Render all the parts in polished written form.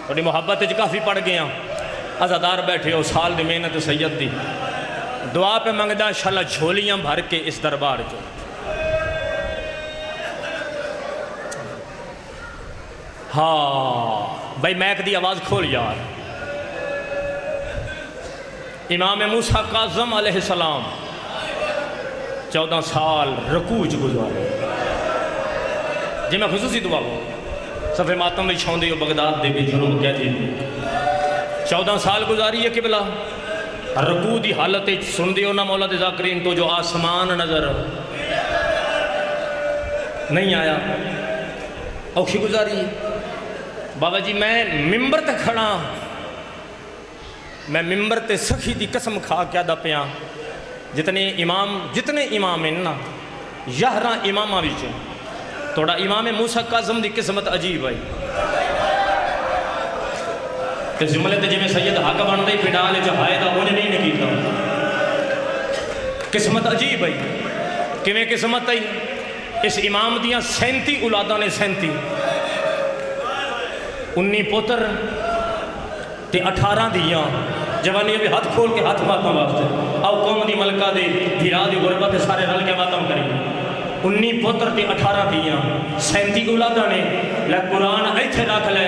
تھوڑی محبت کافی پڑ گیا عزادار بیٹھے ہو سال دی محنت سید دی دعا پہ منگدا شالا جھولیاں بھر کے اس دربار جو ہاں بھائی میک دی آواز کھول یار امام موسیٰ کاظم علیہ السلام 14 سال رکوع گزارے جی میں خصوصی دعا ہوں صفحے ماتم بھی چھوندے ہو بغداد دے بھی جنوب کہتے ہیں 14 سال گزاری ہے قبلہ رکوع دی حالت سن دیو نا مولا دے ذاکرین تو جو آسمان نظر نہیں آیا اوکھی گزاری بابا جی میں ممبر تے کھڑا میں ممبر تے سخی دی قسم کھا کیا دا پیاں جتنے امام ہیں نا 11 امامہ بھی توڑا امام موسیٰ کاظم دی قسمت عجیب ہے کہ جملے تے جی میں سید حق بن دے پھڑالے جہائے دا انہیں نہیں نکیتا قسمت عجیب ہے کہ میں قسمت ہے اس امام دیاں 37 اولادہ نے 37 19 پتر تے 18 دیاں جوانی بھی ہاتھ کھول کے ہاتھ باتاں واسطے آؤ قوم دی ملکہ دے دھیرا دی غربت سارے رل کے باتاں کریں 19 پتر تے 18 دیاں 37 اولادہ نے لے قرآن ایتھے رکھ لے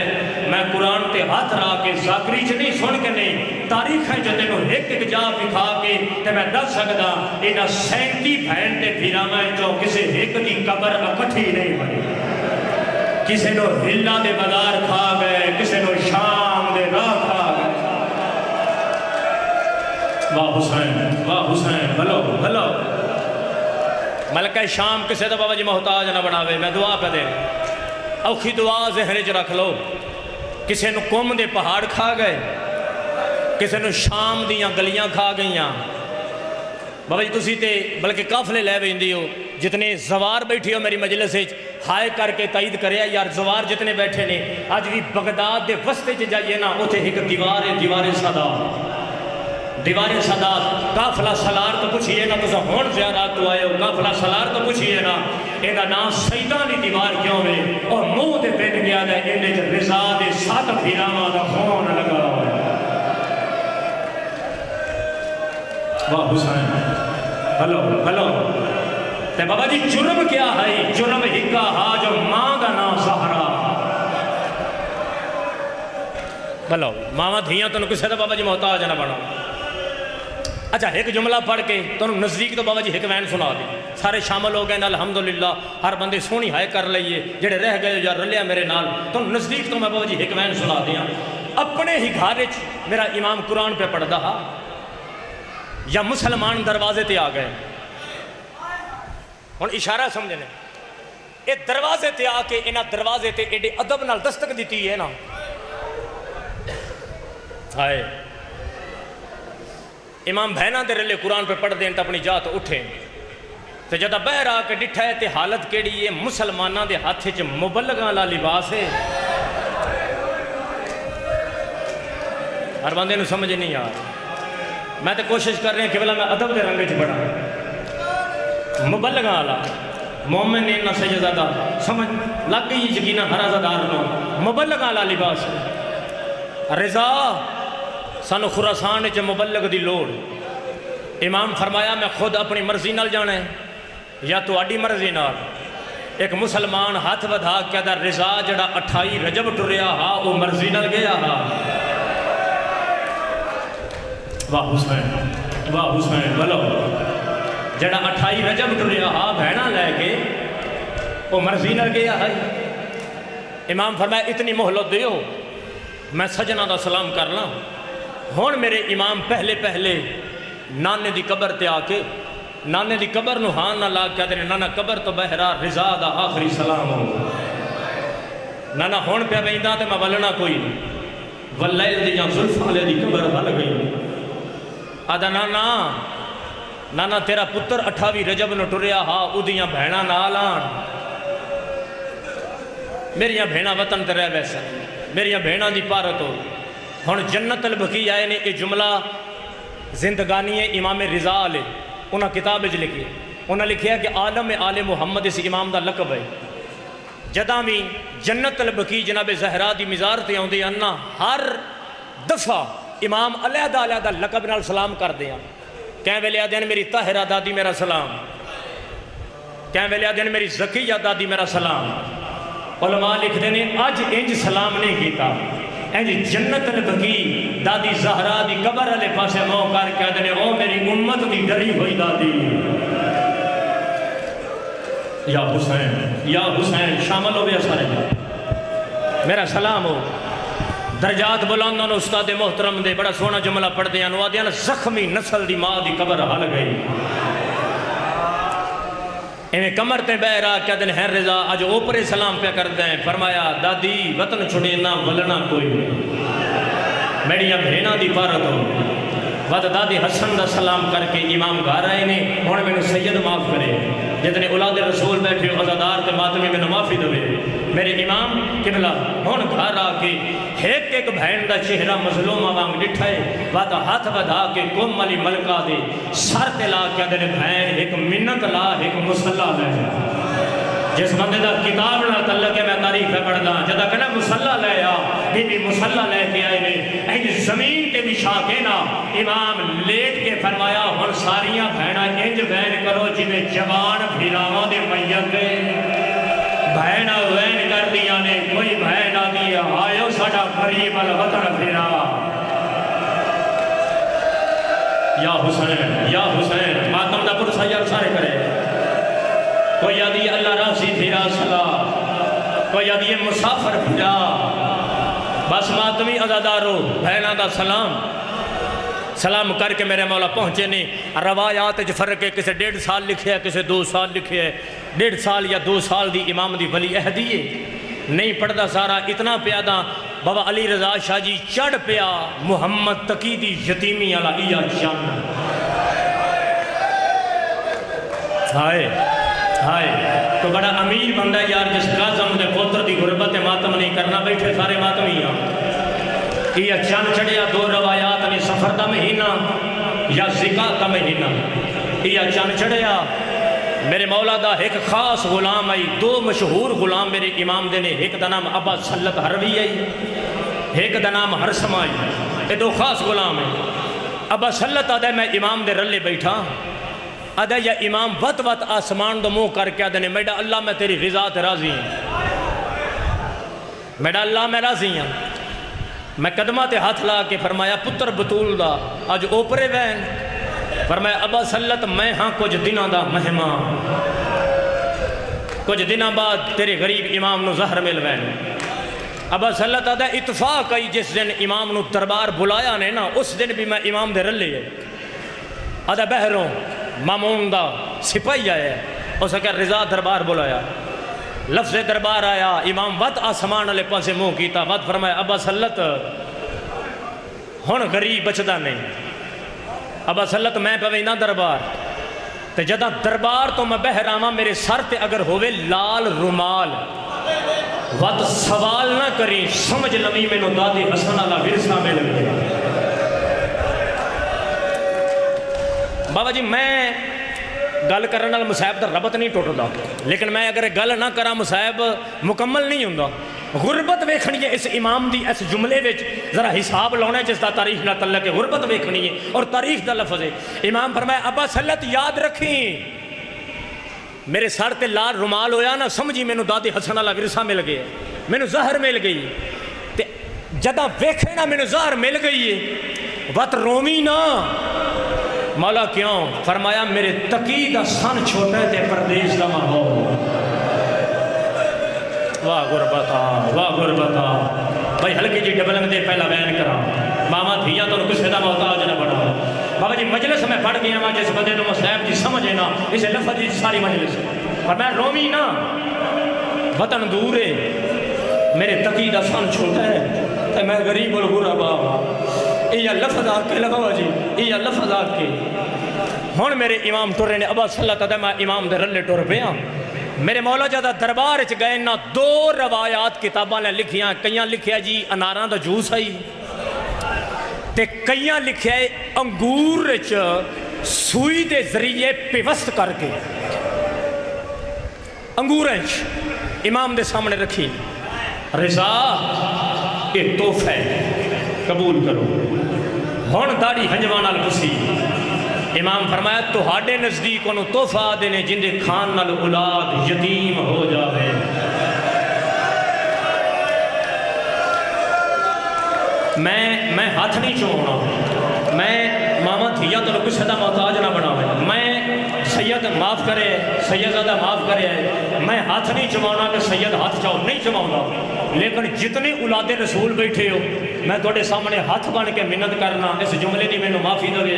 میں قرآن تے ہاتھ را کے ذاکری چ نہیں سن کے نہیں تاریخ ہے جتے نو ایک جا بکھا کے تے میں دس سکدا اینا 37 بہن تے بھیراواں چوں کسے ایک دی قبر اکٹھی نہیں بنی کسے نو ہلا دے بازار کھا گئے کسے نو شام دے راہ کھا گئے واہ حسین بھلو بھلو ملکہ شام کسے دا بابا جی محتاج نہ بناوے میں دعا پہ دے اوکھی دعا ذہن چ رکھ لو کسے نو قوم دے پہاڑ کھا گئے کسے نو شام دیاں گلیاں کھا گئیاں بابا جی تسی تے بلکہ قافلے لے ویندی ہو جتنے زوار بیٹھی ہو میری مجلس وچ ہائے کر کے تائید کریا یار زوار جتنے بیٹھے نے آج بھی بغداد دے وسطے چ جائیے نا اوتھے ایک دیوار سادات قافلہ سالار تو پوچھئے نا تو ہون زیارات تو آئے ہو قافلہ سالار تو پوچھئے نا ایدہ نام سیدانی دیوار کیوں میں اور منہ دے پینڈ گیا دے اینے جو رضا دے ساتھ پھیراما دا خون لگا ہوئے واہ حسین ہلو تے بابا جی جرم کیا ہے جرم ہکا ہا جو ماں دا نا سہرا بلو ماما دھیاں تو کسے دا بابا جی محتاج نہ بنا اچھا ایک جملہ پڑھ کے تو نزدیک تو بابا جی ایک وین سنا دی سارے شامل ہو گئے نا الحمدللہ ہر بندے سونی ہائے کر لئیے جڑے رہ گئے یا رلیا میرے نال تو نزدیک تو میں بابا جی ایک وین سنا دیا اپنے ہی گھارے میرا امام قرآن پہ پڑھ دا یا مسلمان دروازے تے آ گئے اور اشارہ سمجھنے اے دروازے تے آ کے انہا دروازے تے ایڈے ادب نال دستک دیتی ہے نا ہائے امام بہنہ دے رلے قرآن پہ پڑھ دیں تو اپنی جات اٹھیں تو جدہ بہر آ کے ڈٹھا ہے تے حالت کیڑی یہ مسلمانہ دے ہاتھے چ مبلغاں لا لباس ہے ہر بندے نو سمجھ نہیں آ میں تے کوشش کر رہے ہیں کہ بلا میں ادب دے رنگ چ پڑھا مبلغاں لا مومن نے نہ سیدزادہ سمجھ لگ گئی یقینا ہر عزادار نو مبلغاں لا لباس ہے رضا سانو خراسان چ مبلغ دی لوڑ امام فرمایا میں خود اپنی مرضی نال جانا ہے یا تو اڈی مرضی نال ایک مسلمان ہاتھ ودھا کیا دا رضا جڑا 28 رجب ٹریا ہا وہ مرضی نال گیا ہا واہ حسین بلو جڑا 28 رجب ٹریا ہا بہنا لے کے وہ مرضی نال گیا ہے امام فرمایا اتنی مہلت دیو میں سجنہ دا سلام کرنا ہون میرے امام پہلے نانے دی قبر تے آکے نانے دی قبر نو ہاں نہ لاگ کہتے ہیں نانا قبر تو بہرا رضا دا آخری سلام ہو نانا ہون پہ بیندہ تے میں ولنا کوئی نہیں واللیل دی جان ظلف آلے دی قبر بھل گئی آدھا نانا تیرا پتر 28 رجب نو ٹریا ہا ادیاں بہنا نالان میریاں بہنا وطن تے رہ ویسا میریاں بہنا دی پارت ہو ہون جنت البقیع آئے نے یہ جملہ زندگانی امام رضا علیہ انہاں کتاب اج لکھی انہاں لکھیا کہ عالم آل محمد اس امام دا لقب ہے جداں بھی جنت البقیع جناب زہرا دی مزار تے آندے ہیں نا ہر دفعہ امام علیحدہ علیحدہ لقب نال سلام کر دیا کہیں ویلے آدھے میری طاہرہ دادی میرا سلام کہیں ویلے آدھے میری زکیہ دادی میرا سلام علماء لکھ دینے اج انج سلام نہیں کیتا انج جنت البقیع دادی زہرا دی قبر علی پاسے موہ کر کے آدھے او میری امت دی ڈری ہوئی دادی یا حسین شامل ہو گیا سارے میرا سلام ہو درجات بلندوں نے استاد محترم دے بڑا سونا جملہ پڑھ دیا نوا دیا زخمی نسل دی ماں دی قبر حل گئی انہیں کمر تے بہ رہا کیا دن ہے رضا آج اوپرے سلام پہ کر دیں فرمایا دادی وطن چھڑینا ولنا کوئی نہیں میڈیا بھینا دی پارت ہو بعد دادی حسن دا سلام کر کے امام گھر آئے نے ہونے میں نے سید معاف کرے جتنے اولاد رسول بیٹھے عزادار تے ماتمی میں معافی دوے میرے امام قبلہ ہون گھر آ کے ایک بہن دا چہرہ مظلومہ وانگ ڈٹھائے بعد ہاتھ بدھا کے کم علی ملکہ دے سر تے لا کے دے بہن ایک منت لا ایک مسلح لے جس بندے دا کتاب نہ تعلق ہے میں تاریخ پہ پڑھدا جدا کہنا مسلح لے آ بی بی مسلح لے کے آئے نے این زمین تے بچھا کے نا امام لیٹ کے فرمایا ہن ساریاں بہنا انج بہن کرو جویں جوان بھیراواں دے میت دے بہنا وین کر دیا نے کوئی بہن آ دیا آئیو ساڑا قریب الوطن پھیرا یا حسین ماتم دا پرسا یار سارے کرے کوئی آدھی اللہ راضی پھیرا صلاح کوئی آدھی مسافر پھیرا بس ماتمی عزادارو بہنا دا سلام کر کے میرے مولا پہنچے نہیں روایات جو فرق ہے کسے 1.5 سال لکھے ہے کسے 2 سال لکھے ہے 1.5 سال یا 2 سال دی امام دی ولی عہدی ہے نہیں پڑھدا سارا اتنا پیادا بابا علی رضا شاہ جی چڑھ پیا محمد تقی دی یتیمی علیہ جان ہائے تو بڑا امیر بندہ یار جس قاسم دے پوتر دی غربت ماتم نہیں کرنا بیٹھے سارے ماتمی ہیں یہ چند چڑھیا 2 روایات نے سفر دا مہینہ یا زکاة دا مہینہ یہ چند چڑھیا میرے مولا دا ایک خاص غلام آئی 2 مشہور غلام میرے امام دے نے ایک دا نام ابا سلط حروی آئی ایک دا نام حرسم آئی یہ 2 خاص غلام ہیں ابا سلط آدھے میں امام دے رلے بیٹھا آدھے یا امام وط آسمان دو منہ کر کے آدھے نے میڈا اللہ میں تیری رضا تے راضی ہیں میڈا اللہ میں راضی ہیں میں قدمہ تے ہاتھ لا کے فرمایا پتر بطول دا آج اوپرے وین فرمایا ابا سلط میں ہاں کچھ دنہ دا مہمان کچھ دنہ بعد تیرے غریب امام نو زہر مل وین ابا سلط آدھا اتفاق آئی جس دن امام نو دربار بلایا نے نا اس دن بھی میں امام دے رلے ہے آدھا بہروں مامون دا سپاہی آیا ہے اسے کہ رضا دربار بلایا لفظ دربار آیا امام وط آسمان علیہ پاسے منہ کیتا وط فرمایا ابا سلط ہن غریب بچدا نہیں ابا سلط میں پوینا دربار تے جدہ دربار تو میں بہراما میرے سر تے اگر ہوئے لال رومال وط سوال نہ کری سمجھ لوی میں نو دادی حسن اللہ ورثہ میں لگ گیا بابا جی میں گل کرنے مصاحب دا ربط نہیں ٹوٹ دا لیکن میں اگر گل نہ کرا مصاحب مکمل نہیں ہوں غربت ویکھنی ہے اس امام دی اس جملے وچ ذرا حساب لاؤنا ہے جس دا تاریخ نہ تعلق ہے غربت ویکھنی ہے اور تاریخ دا لفظ ہے امام فرمایا ابا سلط یاد رکھیں میرے سر تے لال رومال ہویا نا سمجھی میں نو دادی حسن اللہ ورثہ مل گئے میں نو زہر مل گئی تے جدہ ویکھے نا میں نو زہر مل گئی ہے وط رومی نا مولا کیوں فرمایا میرے تقی دا سن چھوٹے تے پردیش دا ماحول واہ غربتا بھائی ہلکی جی ڈبلنگ دے پہلا بیان کرا ماما دھیا تو کسے دا محتاج نہ بڑھا بابا جی مجلس میں پڑھ گیا ماں جس بندے تو مصحب جی سمجھے نا اسے لفظ جی ساری مجلس فرمایا رومی نا وطن دور ہے میرے تقی دا سن چھوٹا ہے تے میں غریب الغربا یہ لفظ آ کے لگا جی یہ لفظ آ کے ہون میرے امام ٹرے نے ابا صلی اللہ تعالیٰ میں امام دے رلے ٹر پیا میرے مولا جادہ دربار چ گئے نا 2 روایات کتاباں نے لکھیاں کئیاں لکھیا جی اناراں دا جوس آئی تے کئیاں لکھیا انگور چ سوئی دے ذریعے پیوست کر کے انگور امام دے سامنے رکھی رضا یہ تحفہ ہے قبول کرو ہن داڑھی ہنجواں نال پسی امام فرمایا تہاڈے نزدیک انہوں تحفہ دینے جن دے کھان نال اولاد یتیم ہو جاوے میں ہاتھ نہیں چوڑنا میں ماما دھیا تو کچھ دا محتاج نہ بناوے میں سید معاف کرے سیدزادہ معاف کرے میں ہاتھ نہیں چمانا کہ سید ہاتھ چاہو نہیں چماؤں لیکن جتنے اولاد رسول بیٹھے ہو میں توڑے سامنے ہاتھ بن کے منت کرنا اس جملے دی میں نے معافی دے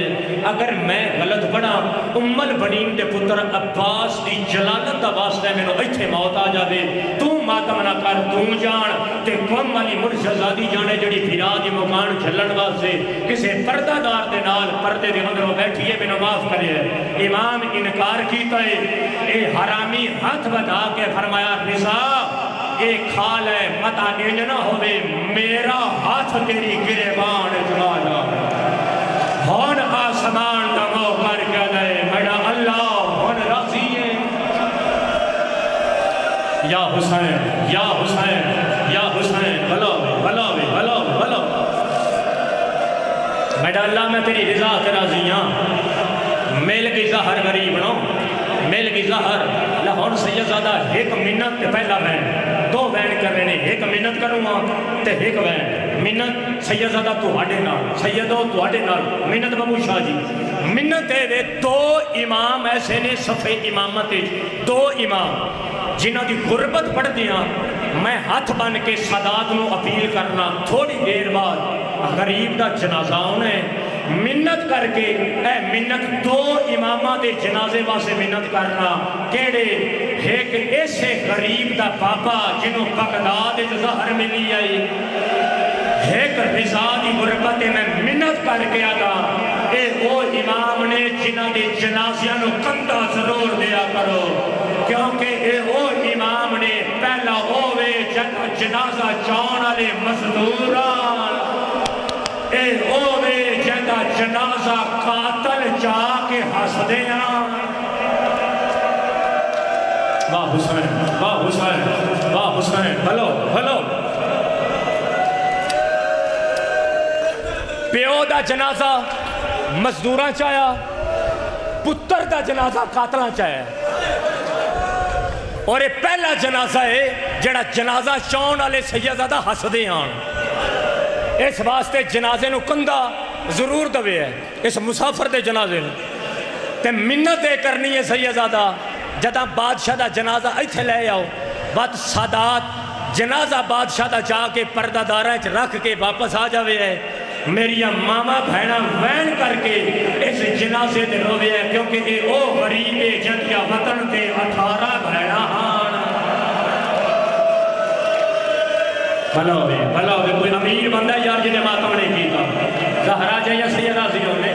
اگر میں غلط پڑھا البنین دے پتر عباس دی جلالت دا واسطہ میں نے ایتھے موت آ جاوے تو ماتم نہ کر تو جان تے قوم والی مرشدزادی جانے جڑی پھرا دی مکان جھلن واسطے کسے پردہ دار دے نال پردے دے اندروں بیٹھیے میں نے معاف کرے امام انکار کیتا ہے اے حرامی ہاتھ بتا کے فرمایا رضا اے کھال ہے متا انج نہ ہوئے میرا ہاتھ تیری گریبان چلا جا ہون آسمان دا مو کر کے دے میرا اللہ ہون راضی ہے یا حسین یا حسین یا حسین بلاوے بلاوے بلاوے بلاوے میرا اللہ میں تیری رضا کے راضی ہاں میل کی زہر غریب نو میل کی زہر لاہور سیدزادہ ایک منت پہلا بین دو بین کر رہے ہیں ایک منت کروں گا تے ایک بین منت سیدزادہ تو ہاڑے نال سیدو تو ہاڑے نال منت بابو شاہ جی منت دے دو امام ایسے نے صفحے امامت دو امام جنہوں دی غربت پڑھ دیا میں ہاتھ بن کے سادات نو اپیل کرنا تھوڑی دیر بعد غریب دا جنازہ انہیں منت کر کے اے منت دو امامہ دے جنازے واسے منت کرنا کیڑے ایک ایسے غریب دا پاپا جنہوں بغداد زہر ملی آئی ایک رضا دی غربت میں منت کر کے آگا اے وہ امام نے جنہ دے جنازیاں نو کندہ ضرور دیا کرو کیونکہ اے وہ امام نے پہلا ہوئے جنازہ چون علی مزدوران اے ہوئے جنہ جنازہ قاتل جا کے ہس دیا واہ حسین واہ حسین واہ حسین بھلو بھلو پیو دا جنازہ مزدوراں چاہیا پتر دا جنازہ قاتلاں چاہیا اور یہ پہلا جنازہ ہے جڑا جنازہ چون والے سیدزادہ ہس دے آن اس واسطے جنازے نو کندہ ضرور دوے ہے اس مسافر دے جنازے نو تے منت دے کرنی ہے سیدزادہ جدہ بادشاہ دا جنازہ ایتھے لے آؤ بات سادات جنازہ بادشاہ دا جا کے پردہ دارہ رکھ کے واپس آ جاوے ہے میری ماما بھینا وین کر کے اس جنازے دے روے ہے کیونکہ اے او غریبے جدیا وطن دے 18 بھینا ہاں بھلاوے کوئی امیر بندہ یار جنہیں ماتم نہیں کیتا زہرا جائے یا سیدہ زیوں نے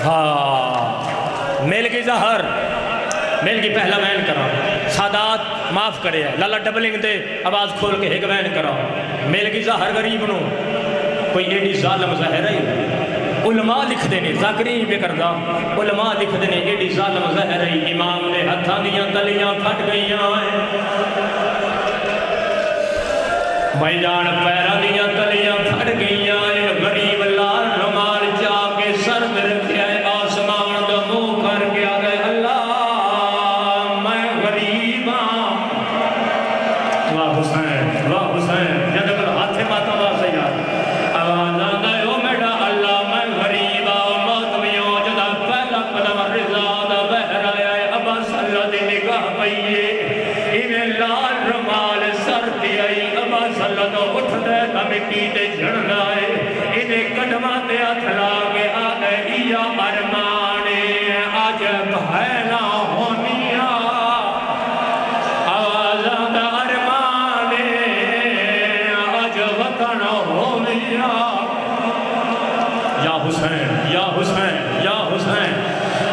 ہاں میل کی زہر میل کی پہلا وین کرا سادات معاف کرے ہے لالا ڈبلنگ دے آواز کھول کے ایک وین کرا میل کی زہر غریب نو کوئی ایڈی ظالم زہر ہے علماء لکھ دینے ذاکری بے کردہ علماء لکھ دینے ایڈی ظالم زہر ہے امام نے ہتھاں دیاں تلیاں پھٹ گئیاں ہیں بھائی جان پیرا دیاں تلیاں پھٹ گئیاں ہیں غریب لال رمال جا کے سر میں رکھیا ہے آسمان دا منہ کر کے آ گئے اللہ میں غریب ہاں واہ حسین جد کل ہاتھے ماتا واسے یار آواز آتا ہے او میڈا اللہ میں غریب ہاں موت میوں جدا پہلا قدم رضا دا بہر آیا ہے ابا صلی اللہ دی نگاہ پئیے انہیں لال رمال سر دیائی ابا صلی اللہ تو اٹھ دے تا مٹی دے جھڑ آئے انہیں قدمہ تے اتھلا کے آگے ایا ارمانے آج بھینا ہونیا آوازاں دا ارمانے آج وطن ہونیا یا حسین یا حسین یا حسین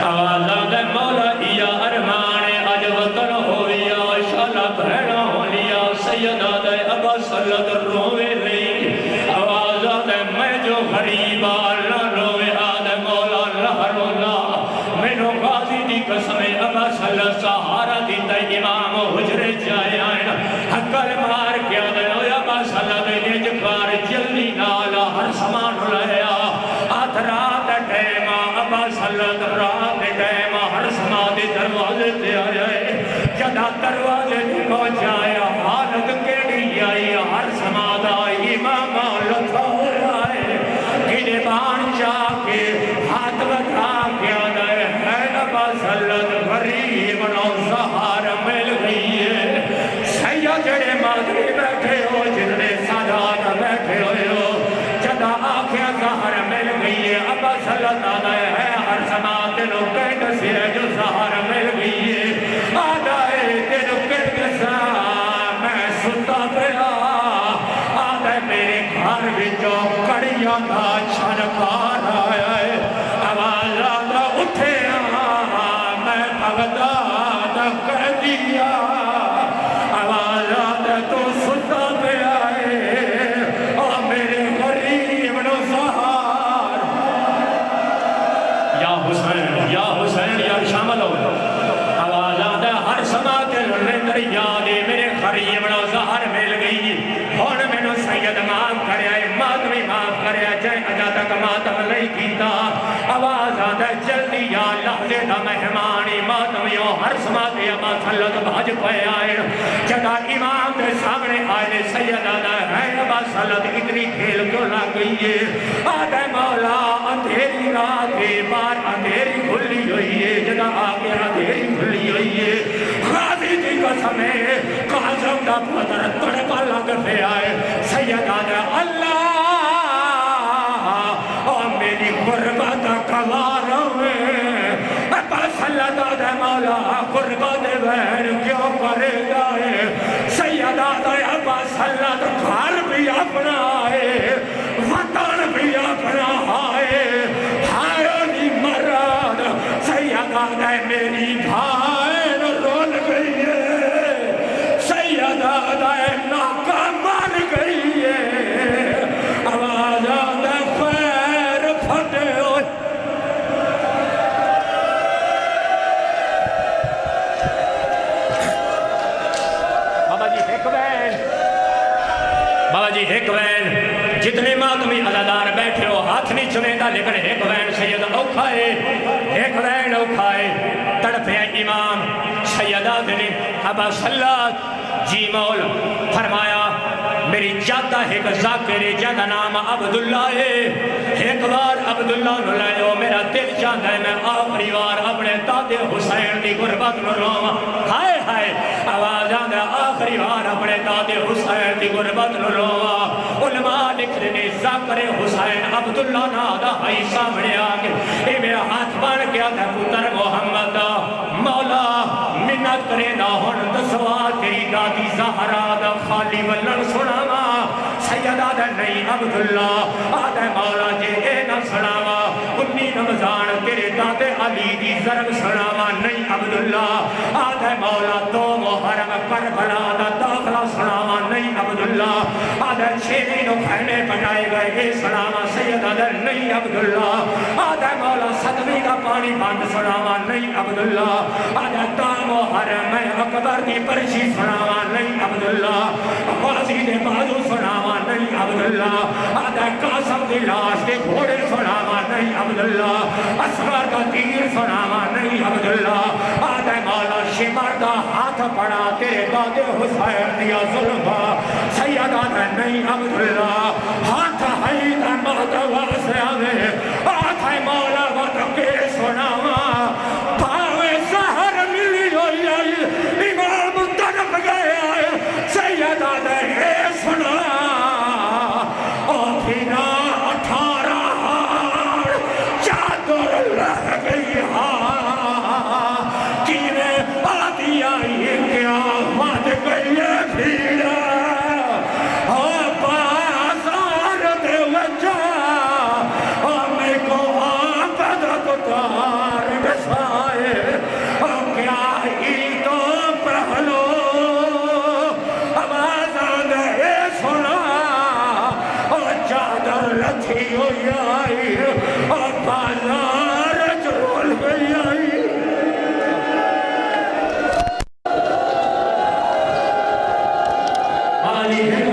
آوازاں دا مولا ایا ارمانے آج وطن ہونیا شالا بھینا ہونیا سیدہ دے ابا صلی اللہ روے لئی آوازاں دے میں جو غریبا نہ روے آدھے مولا لہرولا میں نو غازی دی قسم ابا صلی اللہ سہارا دیتا امام مادری بیٹھے ہو جتنے سادات بیٹھے ہوئے ہو جدا آنکھیں زہر مل گئی ہے ابا صلی اللہ علیہ ہے ہر سماعت تینوں کہت سے جو زہر مل گئی ہے آدھائے تینوں کہت سا میں ستا پیا آدھائے میرے گھر بچوں کڑیاں کا چھنکار آیا ہے آواز آدھا اٹھے میں بغداد کہہ دیا آواز آدھا تو ستا پیا ہے اور میرے غریب نو سہار یا حسین یا شامل ہو آواز آدھا ہر سماعت لندر یادے میرے غریب نو سہار مل گئی ہون میں نو سید معاف کریا ہے ماتمی معاف کریا جائے اجا تک ماتم لئی کیتا آواز آدھا جلدی یا لحظے دا مہمانی ماتمیوں ہر سماعت ابا صلت بھاج پہ آئے جدا امام دے سامنے آئے سید آدھا ہے ابا صلت اتنی کھیل کیوں لگ گئی ہے آدھا مولا اندھیری رات ہے بار اندھیری کھلی ہوئی ہے جدا آگے اندھیری کھلی ہوئی ہے غازی دی قسم ہے قاسم دا پتر تڑپا لگ پہ آئے سید آدھا اللہ اور میری غربت کوار ہوئے ابا صلت آدھا مولا غربت وین کیوں کرے گائے سید آدھا ابا صلت گھر بھی اپنا ہے وطن بھی اپنا ہے ہائے مراد سید آدھا میری بھائن رول گئی ہے سید آدھا ناکہ مر گئی ہے آواز آدھا پیر پھٹے ہوئے بابا جی ایک وین جتنے ماتمی عزادار بیٹھے ہو ہاتھ نہیں چنے دا لیکن ایک وین سید اوکھائے ایک وین اوکھائے تڑپے امام سیدہ دنے ابا صلات جی مول فرمایا میری جادہ ایک ذاکر جادہ نام عبداللہ ہے ایک بار عبداللہ نو لائیو میرا دل چاہتا ہے میں آخری بار اپنے دادے حسین دی غربت نو روما ہائے ہائے آواز آدھا آخری بار اپنے دادے حسین دی غربت نو روما علماء لکھ دینے ذاکر حسین عبداللہ نادا ہائی سامنے آگے اے میرا ہاتھ بان کیا تھا پتر محمد مولا منت کرے نہ ہون دسوا تیری دادی زہرا دا خالی ولن سناما سید آدھا نہیں عبداللہ آدھا مولا جے اے نہ سناما انی رمضان تیرے دادے علی دی ضرب سناما نہیں عبداللہ آدھا مولا تو محرم کربلا دا داخلہ سناما نہیں عبداللہ آدھا چھیلی نو کھرنے پٹائے گئے اے سناما سید آدھا نہیں عبداللہ آدھا مولا صدوی کا پانی باندھ سناما نہیں عبداللہ آدھا تام و حرم اکبر دی پرشی سناما نہیں عبداللہ غازی دے بازو سناما نہیں عبداللہ آدھا قاسم دی لاش دے گھوڑے سناما نہیں عبداللہ اصغر کا تیر سناما نہیں عبداللہ آدھا مولا شمر دا ہاتھ پڑا تیرے دادے حسین دیا ظلمہ سید آدھا نہیں عبداللہ ہاتھ ہائی دا مہدہ واسے آوے آدھا مولا وقت کے سناما پاوے زہر ملی ہوئی آئی امام طرف گئے آئے سید آدھا اے سنا اور پھینا 18 ہار چادر لہ گئی کینے آدھی آئی کیا مات گئی بھیڑا اور بازار دے وجہ اور میں کو آپد کتار بسائے اور کیا ہی تو پہلو آواز آدھے سنا اور چادر لتھی ہوئی آئی اور بازار چرول گئی آئی آلی ہے